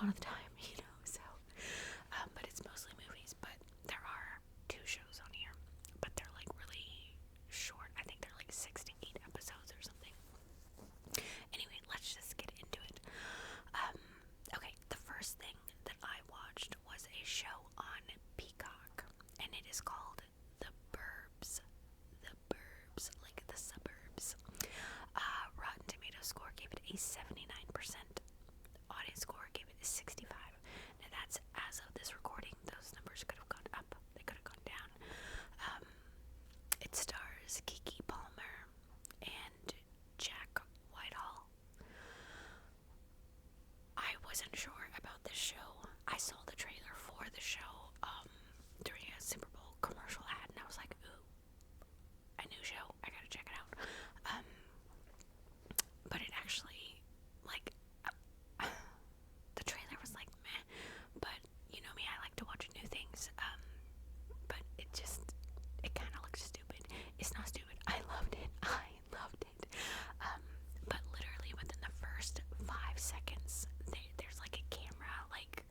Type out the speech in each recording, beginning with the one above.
lot of the time, so, but it's mostly movies, but there are 2 shows on here, but they're like really short. I think they're like 6 to 8 episodes or something. Anyway, let's just get into it. Okay, the first thing that I watched was a show on Peacock, and it is called The Burbs. The Burbs, like the suburbs. Rotten Tomatoes score gave it a 79%. Audience score gave it a 65. Now that's as of this recording. Those numbers could have gone up. They could have gone down. It stars Keke Palmer and Jack Whitehall. I wasn't sure about this show. I saw the trailer for the show during a Super Bowl commercial ad, and I was like, ooh, a new show. I gotta check it out. But it actually, like, the trailer was like meh, but you know me, I like to watch new things. But it kind of looks stupid. It's not stupid. I loved it. But literally within the first 5 seconds, there's like a camera like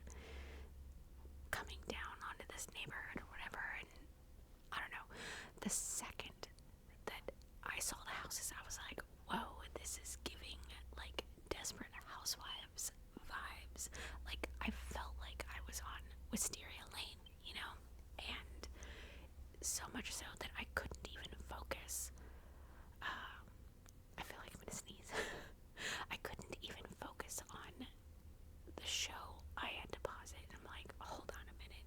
coming down onto this neighborhood or whatever, and I don't know. The second that I saw the houses, I was like, whoa, this is giving like Desperate Housewives vibes. Like, I felt like I was on Wisteria Lane, and so much so that I couldn't even focus. I feel like I'm gonna sneeze. I couldn't even focus on the show. I had to pause it, and I'm like, hold on a minute.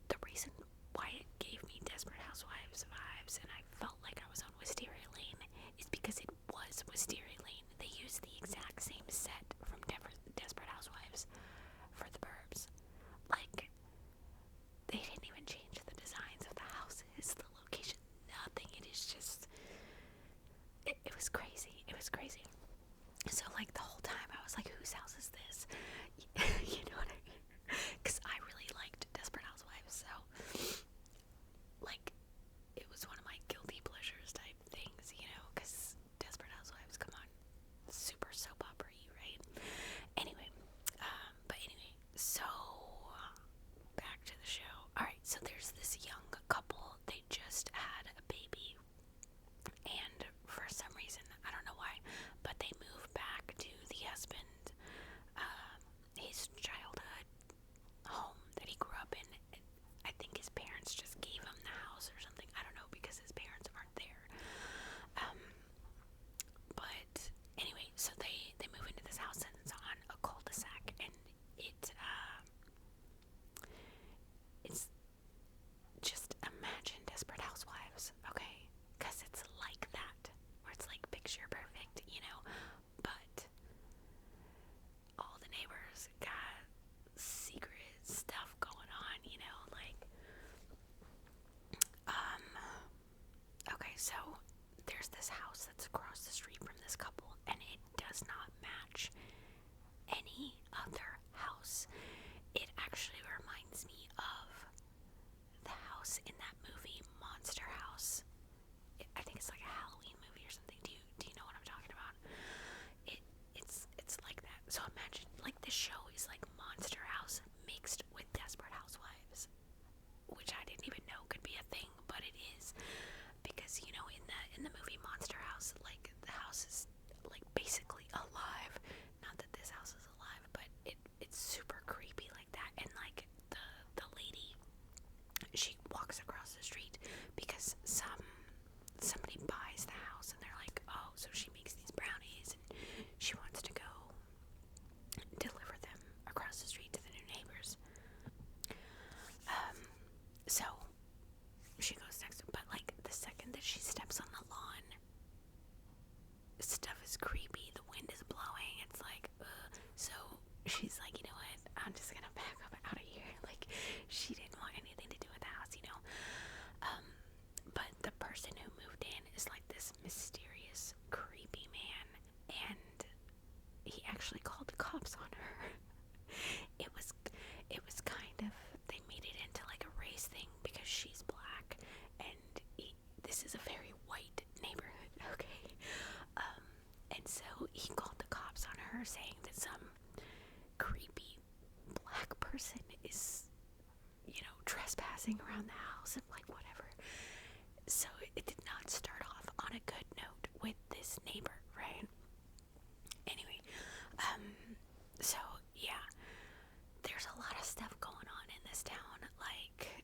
The reason why it gave me Desperate Housewives vibes and I felt like I was on Wisteria Lane is because it was Wisteria Lane. They used the exact same set from Desperate Housewives for the Burbs. Like, they didn't even change the designs of the houses, the location, nothing. It is just, it was crazy. It was crazy. So, like, the whole time I was like, whose house is this? You know what I mean? Because I really liked Desperate Housewives, so, like, it was one of my guilty pleasures type things, because Desperate Housewives, come on, super soap opera-y, right? Anyway, so back to the show. Alright, so there's this young couple. They just had a baby, and for some reason, I don't know why, but they moved back to the husband, his childhood home that he grew up in. I think his parents just gave him the house or something. I don't know, because his parents aren't there. But anyway, so they move into this house, and it's on a cul-de-sac, and it's just, imagine Desperate Housewives, okay? Because it's like that, where it's like picture perfect, but all the neighbors got secret stuff going on, okay, so there's this house that's across the street from this couple, and it does not match any other house. It actually reminds me of the house in that movie, Monster House. I think it's like a Halloween movie or something. Do you know what I'm talking about? It's like that. So imagine, like, this show is like Monster House mixed with Desperate Housewives, which I didn't even know could be a thing, but it is, because in the movie Monster House, like, the house is like basically alive. Not that this house is alive, but it's super creepy like that. And like the lady, she walks across the street because somebody buys the house, and they're like, oh, so she makes these brownies and she wants to go deliver them across the street to the new neighbors. So she goes next, but like the second that she steps on the lawn, stuff is creepy. The wind is blowing. It's like, so she's like, you know what? I'm just gonna back up out of here. Like, she didn't want anything to do with the house, But the person who moved in is like this mysterious, creepy man, and he actually called the cops on her. It was kind of, they made it into like a race thing because she's black, and this is a very white neighborhood, okay? And so he called the cops on her, saying that some person is, trespassing around the house and like whatever. So it did not start off on a good note with this neighbor, right? Anyway, so yeah, there's a lot of stuff going on in this town. Like,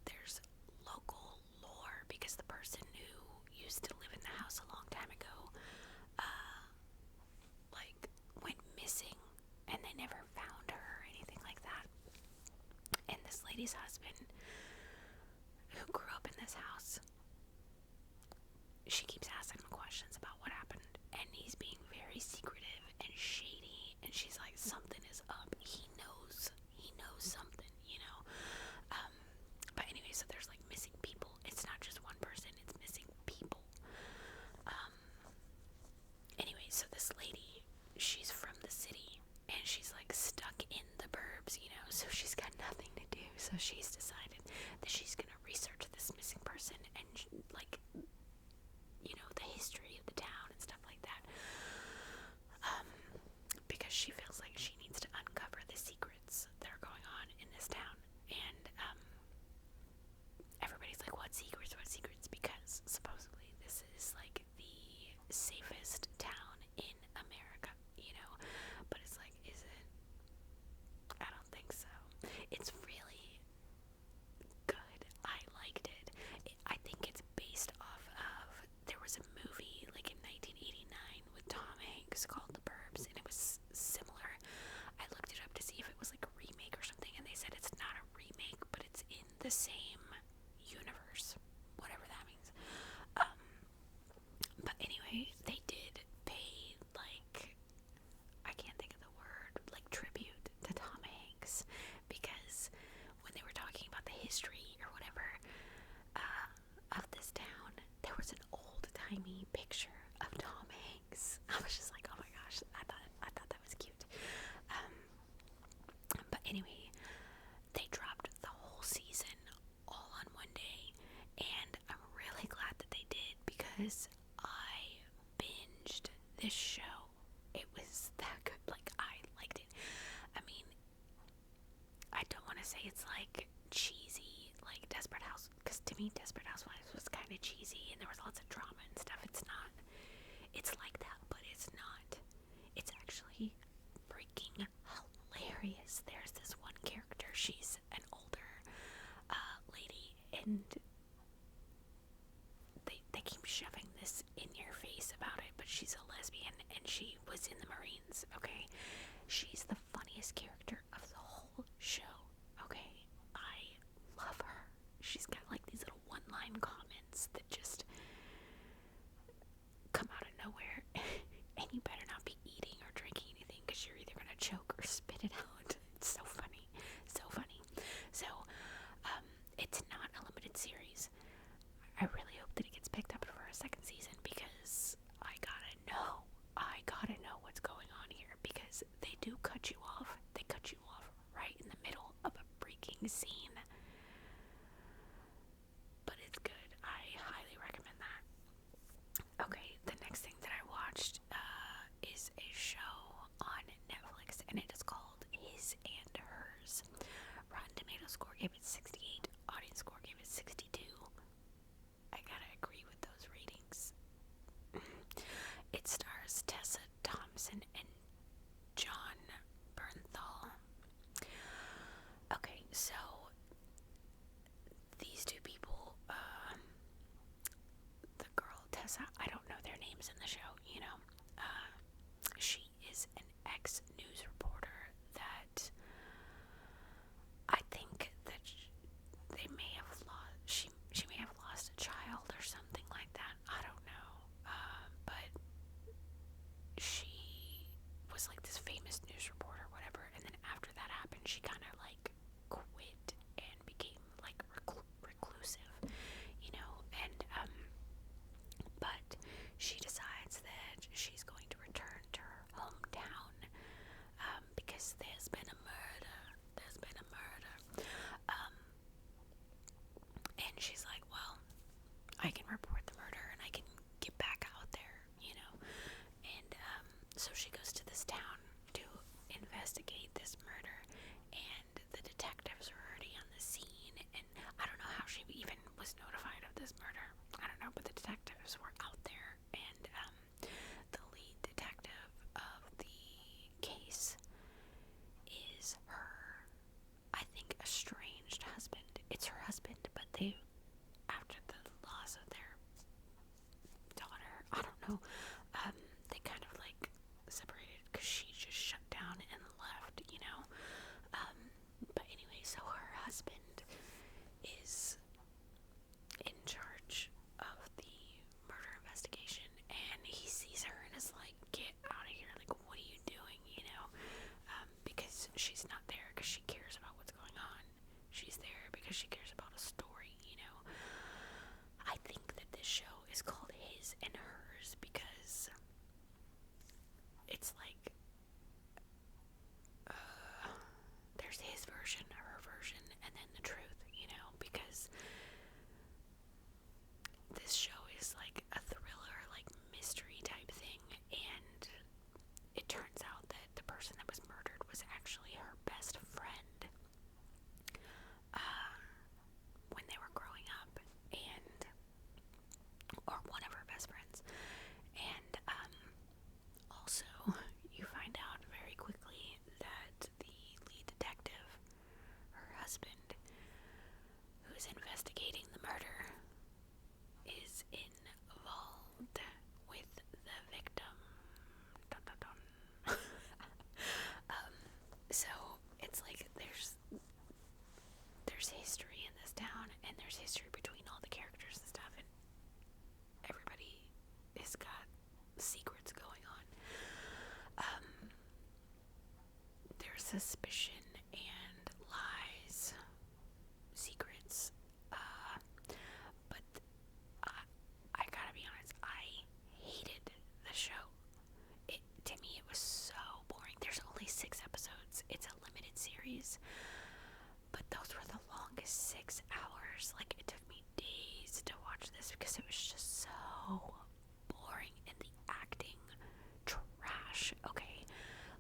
there's local lore because the person who used to live in the house a long time ago, like, went missing and they never found her or anything like that. And this lady's husband, who grew up in this house, she keeps asking him questions about what happened, and he's being very secretive and shady, and she's like, something is up. He knows something, but anyway, so there's like missing people. It's not just one person, it's missing people. Anyway, so this lady, she's from the city, and she's like stuck in the burbs, so she's got nothing to do. So she's decided that she's gonna research this missing person and like, the history of the town and stuff like that, because she feels like she needs to uncover the secrets that are going on in this town. And everybody's like, what secrets? Because supposedly this is like the safest town in America, but it's like, is it? I don't think so. It's really good. I liked it. I think it's based off of, there was a movie like in 1989 with Tom Hanks called The Burbs, and it was similar. I looked it up to see if it was like a remake or something, and they said it's not a remake, but it's in the same universe, whatever that means. But anyway, they did pay, like, I can't think of the word, like tribute to Tom Hanks, because when they were talking about the history or whatever of this town, there was an old-timey picture of Tom Hanks. I was just like, oh my gosh, I thought that was cute. But anyway, they dropped the whole season all on one day, and I'm really glad that they did, because I binged this show. It was that good. Like, I liked it. I mean, I don't want to say it's like cheesy, like Desperate House, because to me Desperate Housewives was kind of cheesy and there was lots of drama and stuff. It's not. It's like that, but it's not. It's actually freaking hilarious. There's this one character. She's an older lady, and they keep shoving this in your face about it, but she's a lesbian and she was in the Marines, okay? She's the funniest character of the whole show, okay? I love her. She's got like these little one-line comments that just come out of nowhere, and you better not be eating or drinking anything, because you're either gonna choke or spit it out. It's so funny, so funny. So, it's not a limited series. I really hope that it gets picked up for a second season, because I gotta know what's going on here, because they do cut you off. They cut you notified of this murder. I don't know, but the detectives were out there, and the lead detective of the case is her, I think, estranged husband. It's her husband, but they, after the loss of their daughter, I don't know, they kind of like separated because she just shut down and left, you know. But anyway, so her husband is in charge of the murder investigation, and he sees her and is like, get out of here, like, what are you doing, you know? Because she's not there because she cares about what's going on. She's there because she cares about a story, you know? I think that this show is called His and Hers because it's like, there's his version, her version, and then the truth, you know? Because this show is like a thriller, like mystery type thing, and it turns out that the person that was murdered was actually her best friend when they were growing up, and or one of her best friends. And also you find out very quickly that the lead detective, her husband, who's investigating the murder, is involved with the victim. Dun, dun, dun. So it's like there's history in this town, and there's history between all the characters and stuff, and everybody has got secrets going on. There's suspicion and lies, secrets, but I gotta be honest, I hated the show. To me, it was so boring. There's only 6 episodes. It's a limited series, but those were the longest 6 hours. Like, it took me days to watch this because it was just so boring, and the acting trash. Okay,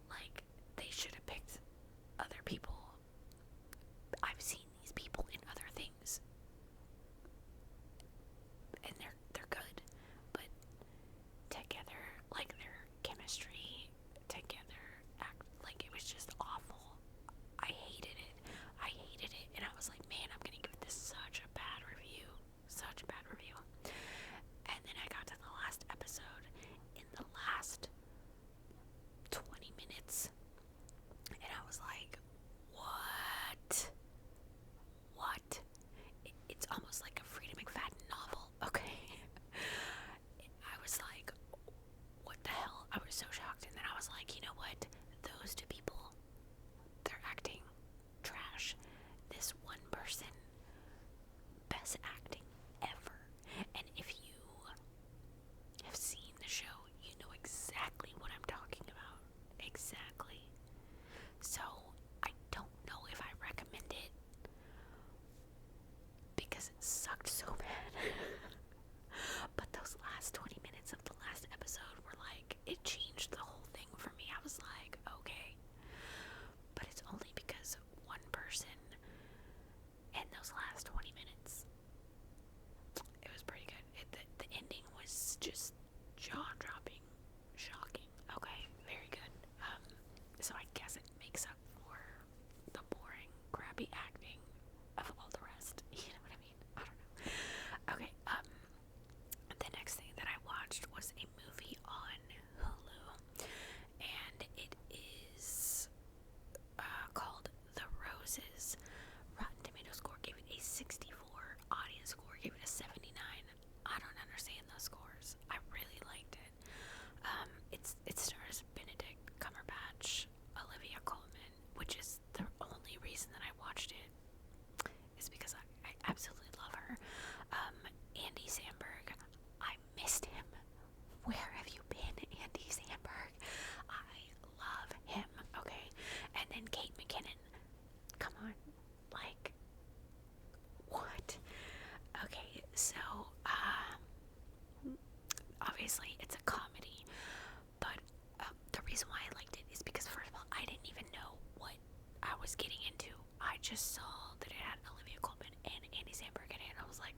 like, they should have picked other people. I've seen these people in other things, and they're good, but together, like, their chemistry together, like, it was just awful. I hated it, and I was like, man, I'm gonna give this such a bad review, and then I got to the last episode. In the last 20 minutes, and I was like, what? It's almost like a Frida McFadden novel, okay? I was like, what the hell? I was so shocked, and then I was like, you know what? Those 2 people, they're acting trash. This one person, best acting ever. And if you have seen the show, you know exactly what I'm talking about. Exactly. So, I don't know if I recommend it because it sucked so bad. But those last 20 minutes of the last episode were like, it changed the whole thing for me. I was like, okay. But it's only because one person and those last 20 minutes. It was pretty good. The ending was just jaw-dropping, shocking. Okay, very good. So I guess it makes up for the boring, crappy acting of all the rest. You know what I mean? I don't know. Okay, the next thing that I watched was a movie on Hulu, and it is called The Roses. Rotten Tomatoes score gave it a 64. Audience score gave it a 79. I don't understand those scores. I really liked it. It stars Benedict Cumberbatch, Olivia Colman, which is the only reason that I watched it, is because I absolutely love her. Andy Samberg, I missed him. Where have you been, Andy Samberg? I love him, okay? And then Kate McKinnon. Come on. Like, what? Okay, so, obviously it's a comedy, but the reason why I liked it is because, first of all, I didn't even know what I was getting into. I just saw that it had Olivia Colman and Andy Samberg in it, and I was like,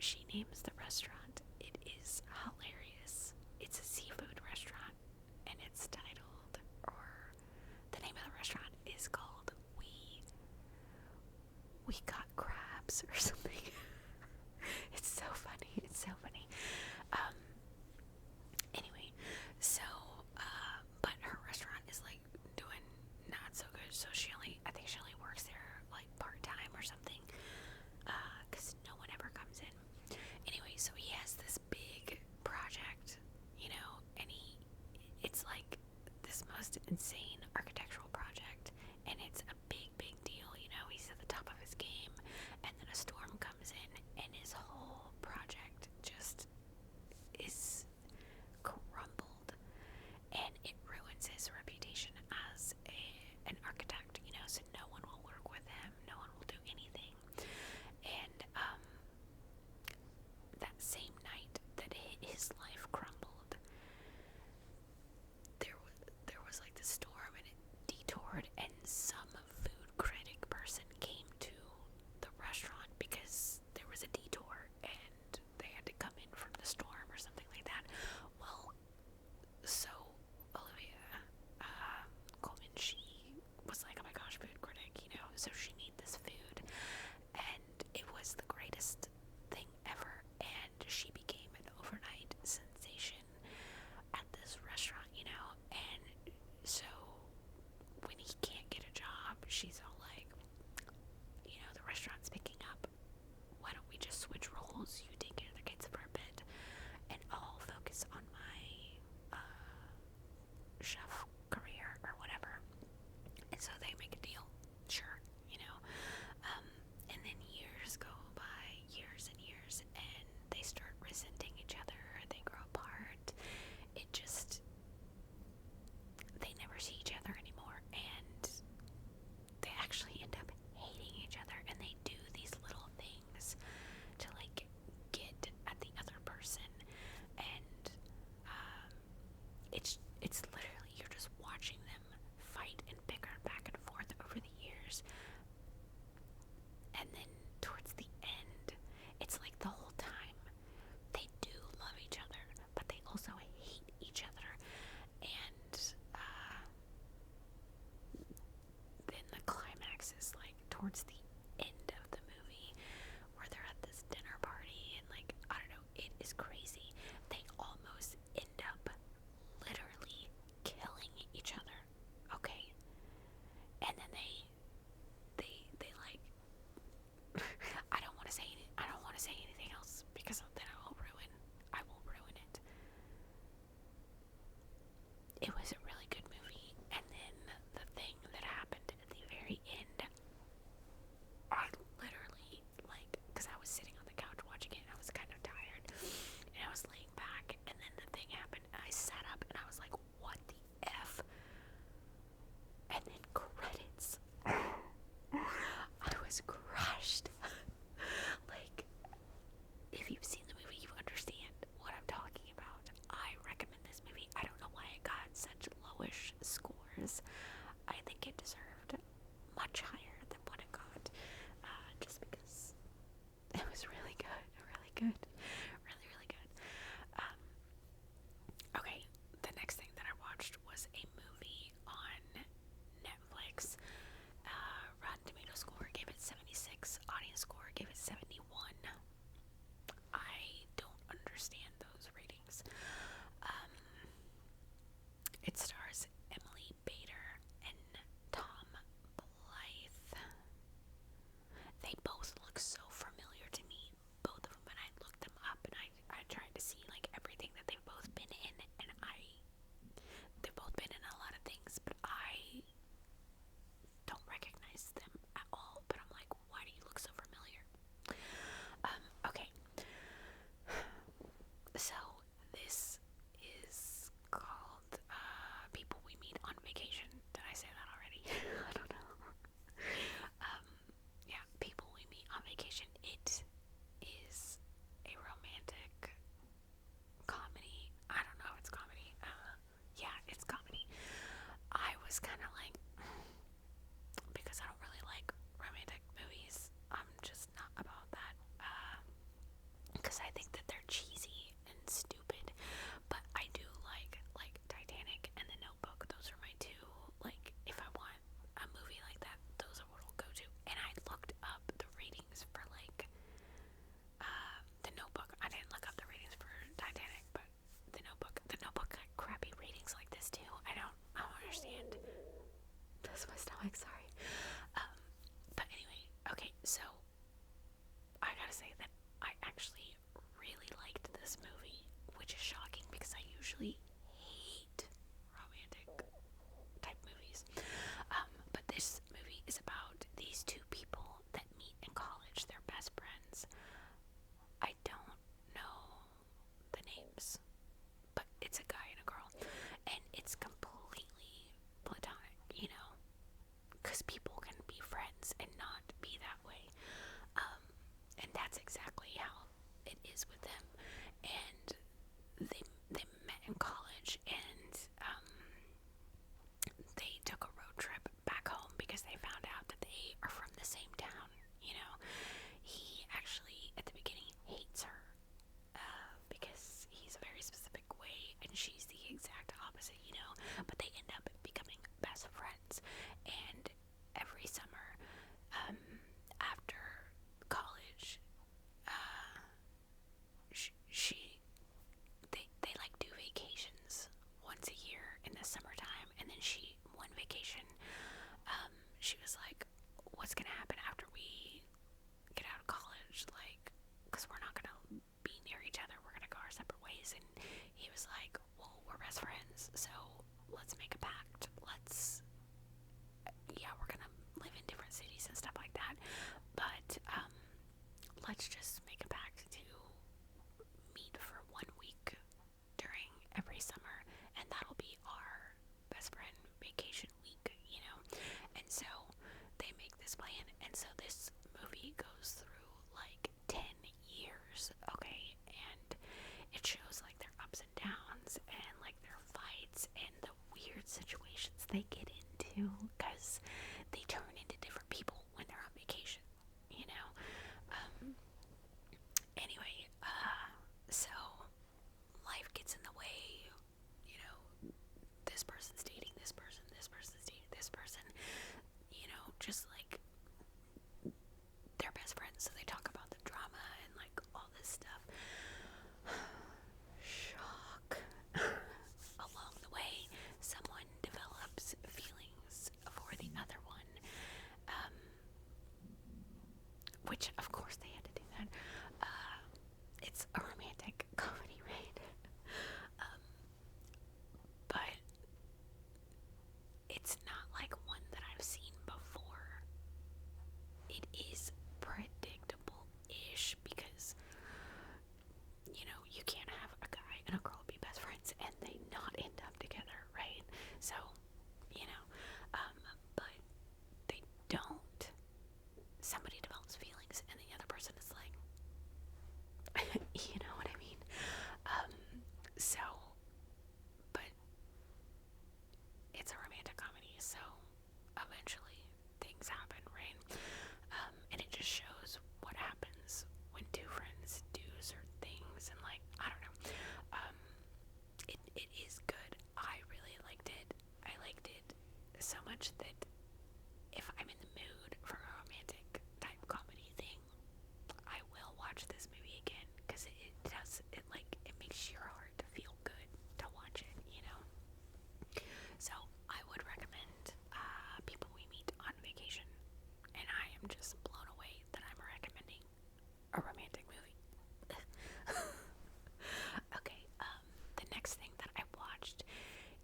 she names the restaurant. It is hilarious. It's a seafood restaurant, and it's titled, or the name of the restaurant is called We Got Crabs or something. It's so funny. It's so funny. Anyway, so, but her restaurant is like doing not so good. So I think she only works there like part-time or something. Cause no one ever comes in. Anyway, so he has this big project, and it's like this most insane architectural project, and it's a big deal, he's at the top of his game, and then a storm comes in, and his whole project just so I gotta say that I actually really liked this movie, which is shocking because I usually hate romantic type movies. But this movie is about these two people that meet in college. They're best friends. I don't know the names, but it's a guy and a girl, and it's completely platonic, because people can be friends and not be that way. And that's exactly how it is with them. And they met in college, and they took a road trip back home because they found out that they are from the same town. He actually at the beginning hates her because he's a very specific way, and she's the exact opposite. But they end up becoming best friends, and every summer, after college, she they like do vacations once a year in the summertime, and then one vacation, she was like, what's gonna happen after we get out of college, like, because we're not gonna be near each other, we're gonna go our separate ways. And he was like, well, we're best friends, so let's make a pact, we're gonna live in different cities and stuff like that, but let's just make a pact to meet for 1 week during every summer, and that'll be our best friend vacation week. And so they make this plan, and so this movie goes through like 10 years, okay, and it shows like their ups and downs and like their fights and the weird situations they get into, because they turn into different people when they're on vacation. Anyway, so life gets in the way. This person's dating this person, this person's dating this person. Just like they're best friends, so they talk about the drama and like all this stuff. Shock. Along the way, someone develops feelings for the other one, which of course they had to do that. It's a romantic comedy, right? But it's not like one that I've seen before. It is predictable-ish because, you can't have a guy and a girl be best friends and they not end up together, right? So, but they don't. Somebody develops feelings and the other person is like, you know what I mean? So, but it's a romantic comedy, so eventually things happen, right? And it just shows what happens when two friends do certain things, and like, I don't know. It is good. I really liked it. I liked it so much that if I'm in the mood for a romantic type comedy thing, I will watch this movie again, because it makes your heart feel good to watch it, So I would recommend people we meet on vacation, and I am just blown away that I'm recommending a romantic movie. Okay, the next thing that I watched,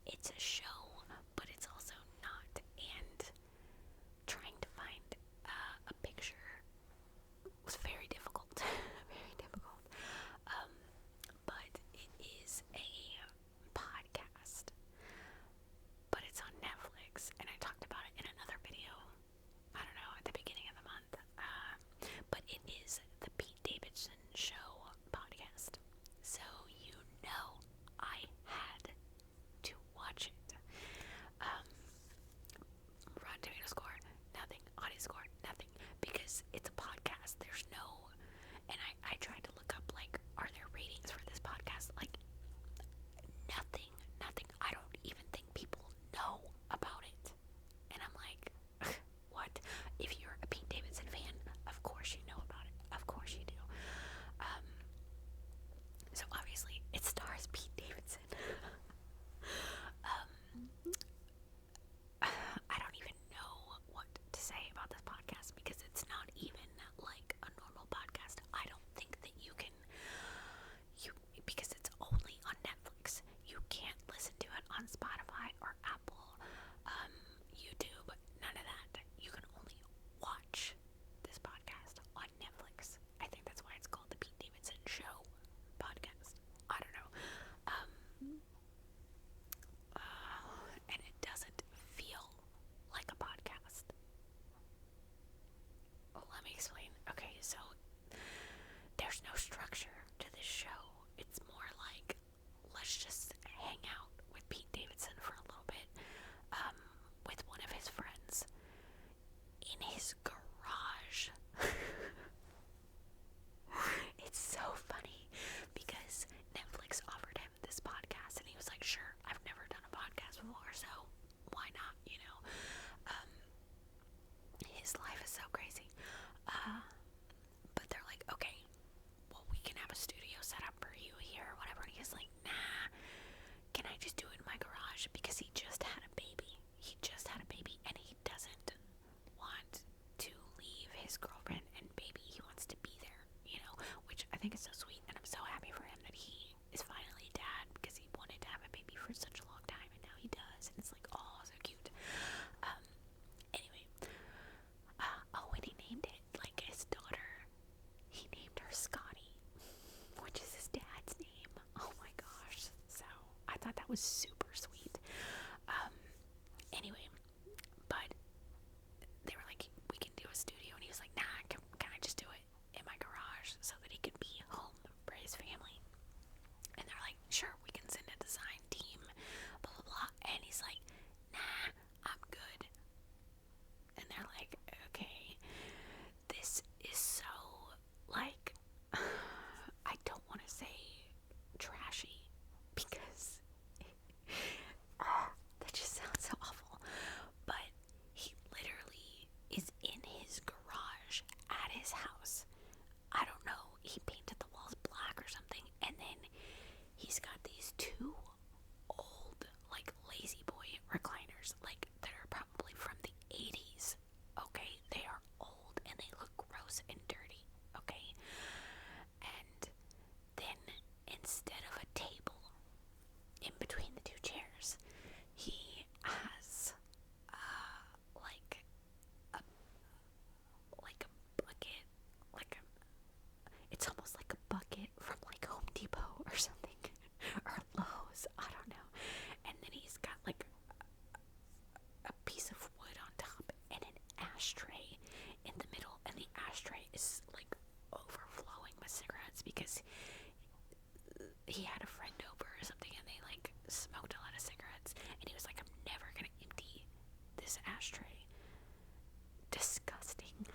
it's a show, but it's also not, and trying to find a picture was very difficult, very difficult. But it is a podcast, but it's on Netflix, and I talked about it in another video, I don't know, at the beginning of the month. But it is the Pete Davidson Show podcast. So I had to watch it. Rotten Tomato score, nothing. Audience score, nothing. Because it's a podcast. There's no, and I tried to look up, like, are there ratings for this podcast? Like, nothing. I don't even think people know about it. And I'm like, what? If you're a Pete Davidson fan, of course you know about it. Of course you do. So obviously it stars Pete Davidson. I don't even know what to say about this podcast because it's not even that was super sweet. Anyway, but they were like, we can do a studio, and he was like, nah, can I just do it in my garage so that he could be home for his family? And they're like, sure, we can send a design team, blah blah blah. And he's like, nah, I'm good. And they're like, okay, this is so, like, I don't want to say trashy, because that just sounds so awful, but he literally is in his garage at his house. I don't know, he painted the walls black or something, and then he's got these two old, like, lazy boy recliners, like, that are probably from the 80s. Okay, they are old and they look gross and dirty. Okay, and then instead of a table in between the two chairs, he has like a bucket, it's almost like a bucket from like Home Depot or something, or Lowe's, I don't know. And then he's got like a piece of wood on top and an ashtray in the middle, and the ashtray is like overflowing with cigarettes because he had a friend over or something, and they like smoked a lot of cigarettes, and he was like, I'm never gonna empty this ashtray. Disgusting.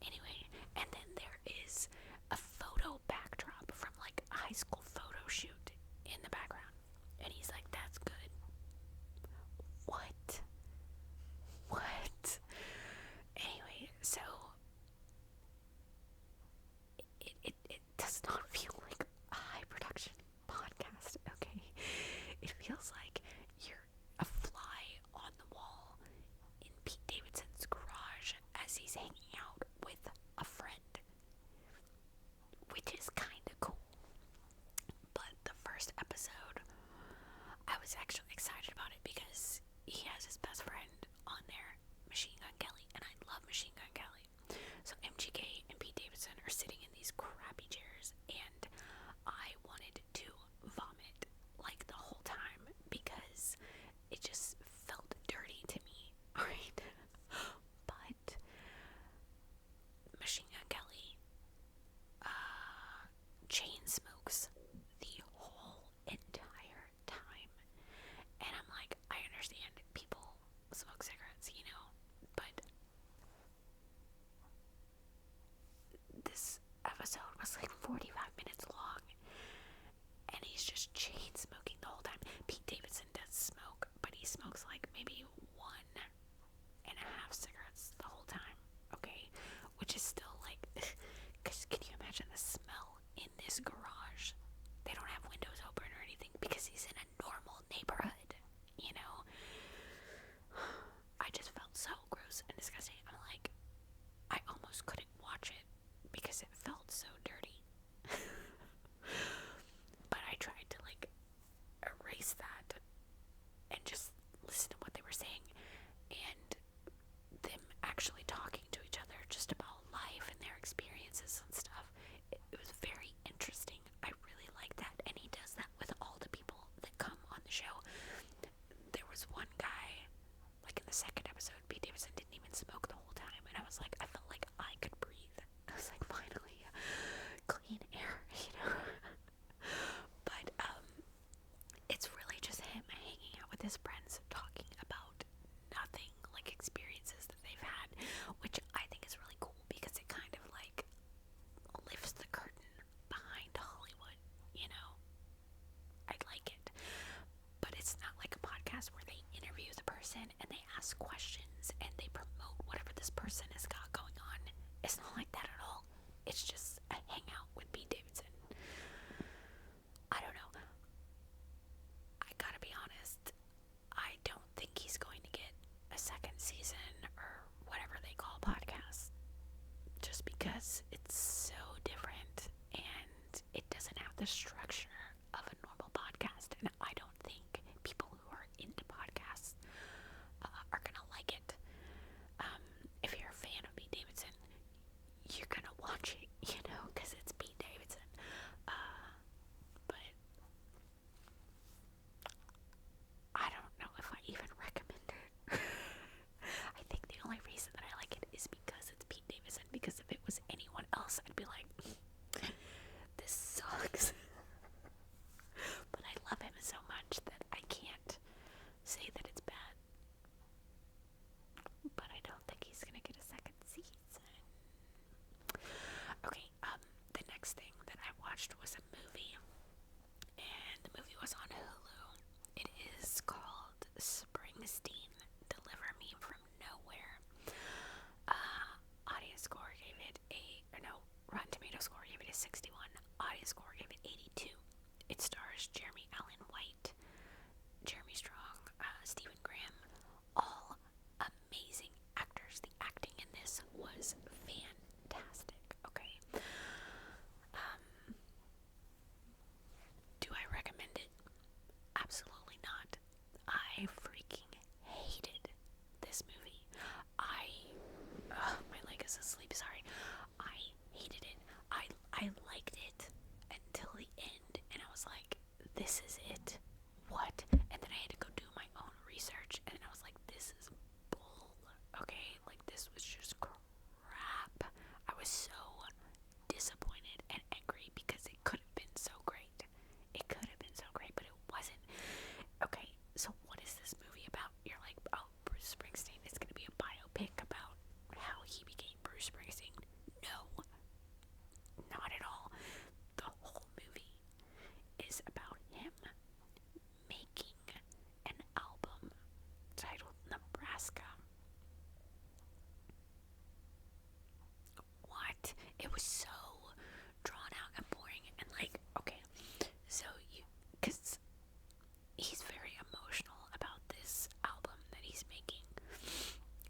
Anyway, and then there is a photo backdrop from like a high school photo shoot in the background, and he's like, that's good. What? Anyway, so it does not feel like a high production podcast, okay? It feels like you're a fly on the wall in Pete Davidson's garage as he's hanging out with a friend, which is kind of cool. But the first episode, I was actually excited about it because he has his best friend on there, Machine Gun Kelly, and I love Machine Gun Kelly. So MGK and Pete Davidson are sitting in these crappy chairs, and I wanted to vomit like the whole time because it just felt dirty to me, alright? But Machine Gun Kelly chain smokes the whole entire time, and I'm like, I understand people smoke cigarettes, you know, but this episode was like 45 minutes long, and he's just chain smoking the whole time. Pete Davidson does smoke, but he smokes like maybe 1.5 cigarettes the whole time, okay? Which is still like, because can you imagine the smell in this garage? They don't have windows open or anything because he's in a normal neighborhood, you know? I just felt so gross and disgusting. I'm like, I almost couldn't watch it because it felt so dirty. But I tried to like erase that and just listen to what they were saying, and them actually talking to each other just about life and their experiences and stuff. It was very interesting. I really like that, and he does that with all the people that come on the show. There was one guy, like in the second episode, Pete Davidson didn't even smoke the whole time, and I was like, I felt like I could breathe. I was like, finally, clean air, you know? But it's really just him hanging out with his friends, talking about nothing, like experiences that they've had, which I think is really cool because it kind of like lifts the curtain behind Hollywood, you know? I like it. But it's not like a podcast where they interview the person and they ask questions and they promote whatever this person has got going on. It's not like that at all. It's just a hangout with Pete Davidson. I don't know. I gotta be honest, I don't think he's going to get a second season or whatever they call podcasts, just because it's so different and it doesn't have the structure of a normal podcast, and I don't think people who are into podcasts are gonna like it. If you're a fan of Pete Davidson, you're gonna watch it, you know, because it's Pete Davidson. But Tomato score gave it a 61. Audience score gave it 82. It stars Jeremy Allen White, Jeremy Strong, Stephen Graham, all amazing actors. The acting in this was fantastic. Okay. Do I recommend it? Absolutely not. I freaking hated this movie. My leg is asleep, sorry. I hated it. I liked it until the end, and I was like, this is it? What? And then I had to go do my own research, and I was like, this is bull. Okay? Like, this was just crap. I was so disappointed and angry because it could have been so great. It could have been so great, but it wasn't. Okay, so what is this movie about? You're like, oh, Bruce Springsteen. It's gonna be a biopic about how he became Bruce Springsteen. No, not at all. The whole movie is about him making an album titled Nebraska. What? It was so drawn out and boring, and like, okay, so because he's very emotional about this album that he's making,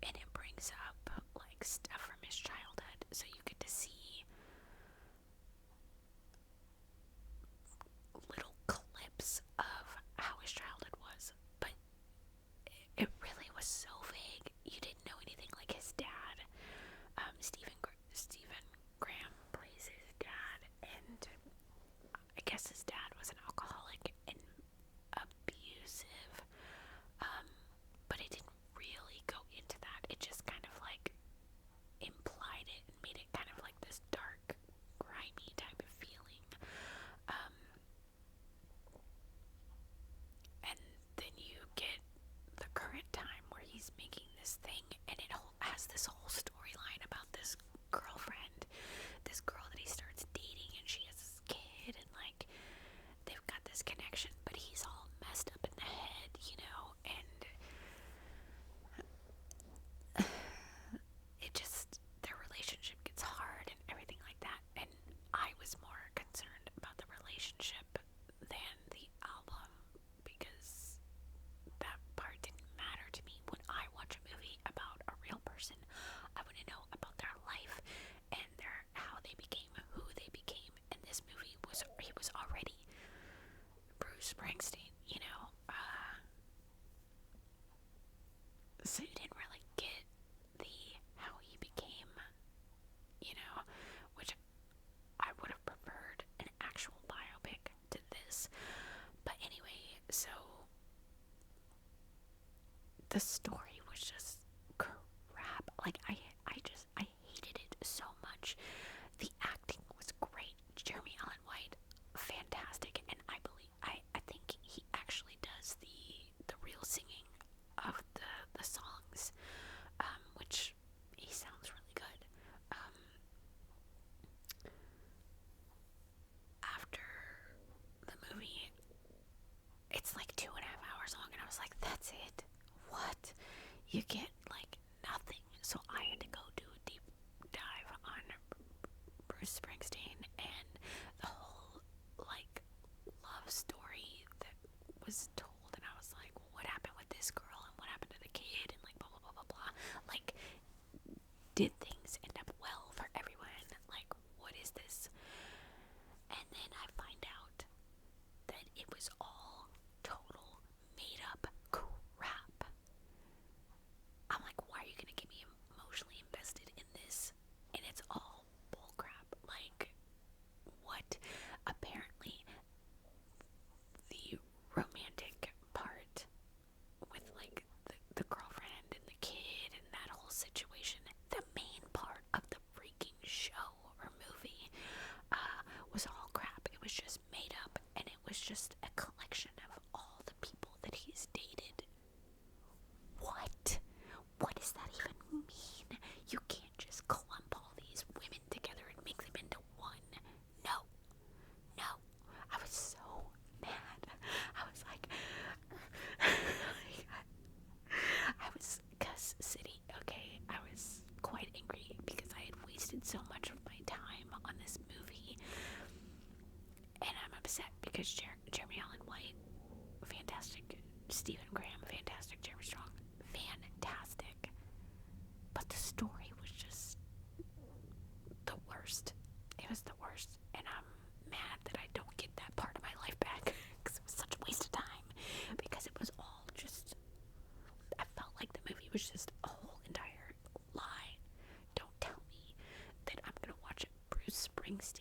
and it brings up like stuff from his childhood, so you get to see little clips of how his childhood was, but it really was so vague. You didn't know anything. Like his dad, Stephen Graham plays his dad, and I guess his dad was an alcoholic and abusive, but it didn't really go into that. It just kind of like implied it and made it kind of like this dark, grimy type of feeling. And then you get the current time where he's making this thing, and it has this whole storyline about this girlfriend, this girl that he starts dating, and she has this kid, and like they've got this connection, but he's all messed up in the head, you know, and it just, their relationship gets hard and everything like that, and I was more concerned about the relationship than the album, because that part didn't matter to me. When I watch a movie about a real person, I want to know about their life and how they became who they became. And this movie he was already Bruce Springsteen, you know. So you didn't really get how he became, you know, which I would have preferred an actual biopic to this. But anyway, so the story was just crap. Like I hated it so much. The acting was great. Jeremy Allen White, fantastic, and I think he actually does the real singing of the songs, which he sounds really good. After the movie, it's like 2.5 hours long, and I was like, that's it? What? You get like nothing. So I had to go do a deep dive on Bruce because Jeremy Allen White, fantastic. Stephen Graham, fantastic. Jeremy Strong, fantastic. But the story was just the worst. It was the worst. And I'm mad that I don't get that part of my life back because it was such a waste of time. Because it was all just, I felt like the movie was just a whole entire lie. Don't tell me that I'm going to watch Bruce Springsteen